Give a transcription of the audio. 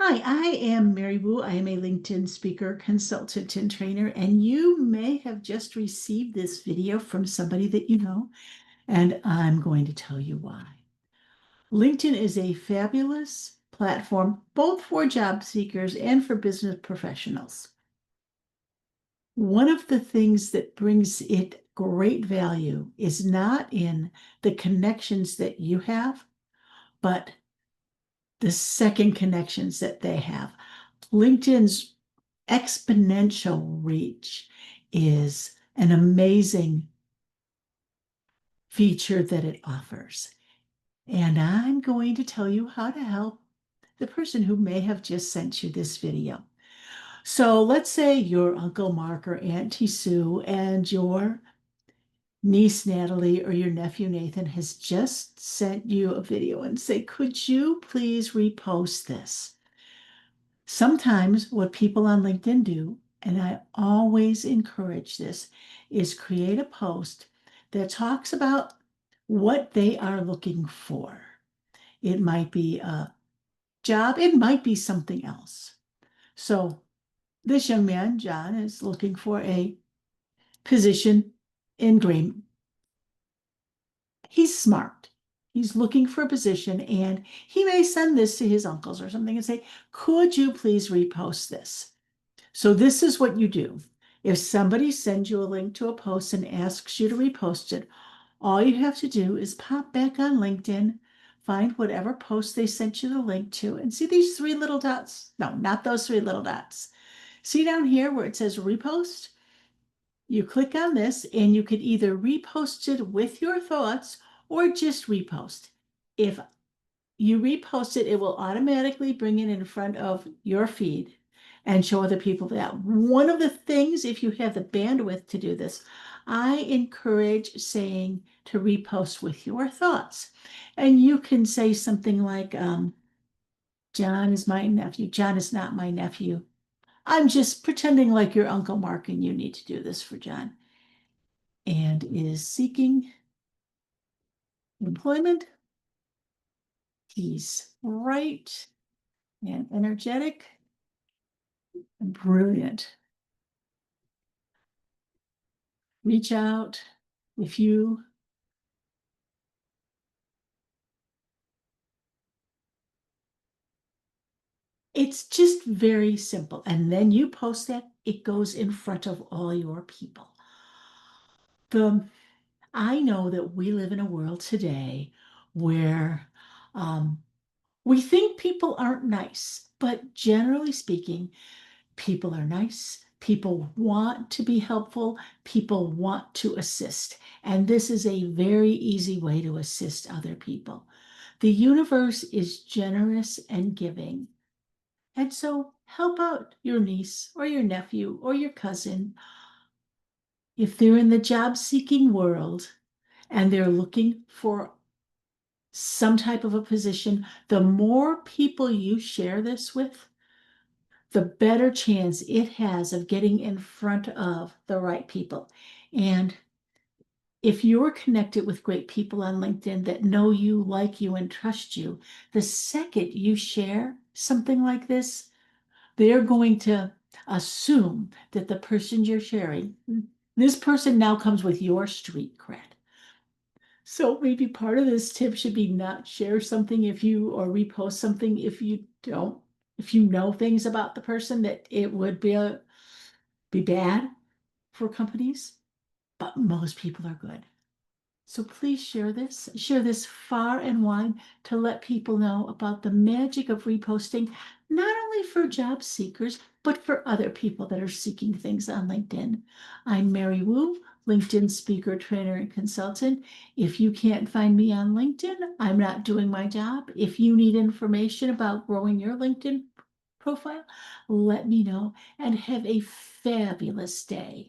Hi, I am Mary Wu. I am a LinkedIn speaker, consultant, and trainer, and you may have just received this video from somebody that you know, and I'm going to tell you why. LinkedIn is a fabulous platform both for job seekers and for business professionals. One of the things that brings it great value is not in the connections that you have, but the second connections that they have. LinkedIn's exponential reach is an amazing feature that it offers. And I'm going to tell you how to help the person who may have just sent you this video. So let's say your Uncle Mark or Auntie Sue and your niece Natalie or your nephew Nathan has just sent you a video and say, could you please repost this? Sometimes what people on LinkedIn do, and I always encourage this, is create a post that talks about what they are looking for. It might be a job, it might be something else. So this young man, John, is looking for a position in grain. He's smart. He's looking for a position, and he may send this to his uncles or something and say, could you please repost this? So this is what you do. If somebody sends you a link to a post and asks you to repost it, all you have to do is pop back on LinkedIn, find whatever post they sent you the link to, and see these three little dots. No, not those three little dots. See down here where it says repost? You click on this and you could either repost it with your thoughts or just repost. If you repost it, it will automatically bring it in front of your feed and show other people that. One of the things, if you have the bandwidth to do this, I encourage saying to repost with your thoughts. And you can say something like, John is my nephew. John is not my nephew. I'm just pretending like your Uncle Mark and you need to do this for John. And is seeking employment. He's bright and energetic and brilliant. Reach out if you it's just very simple. And then you post that, it goes in front of all your people. The I know that we live in a world today where um, we think people aren't nice, but generally speaking, people are nice. People want to be helpful. People want to assist. And this is a very easy way to assist other people. The universe is generous and giving. And so help out your niece or your nephew or your cousin. If they're in the job seeking world and they're looking for some type of a position, the more people you share this with, the better chance it has of getting in front of the right people. And if you're connected with great people on LinkedIn that know you, like you, and trust you, the second you share something like this, they're going to assume that the person you're sharing, this person now comes with your street cred. So maybe part of this tip should be not share something if you or repost something if you know things about the person that it would be bad for companies, but most people are good. So please share this far and wide to let people know about the magic of reposting, not only for job seekers, but for other people that are seeking things on LinkedIn. I'm Mary Wu, LinkedIn speaker, trainer, and consultant. If you can't find me on LinkedIn, I'm not doing my job. If you need information about growing your LinkedIn profile, let me know and have a fabulous day.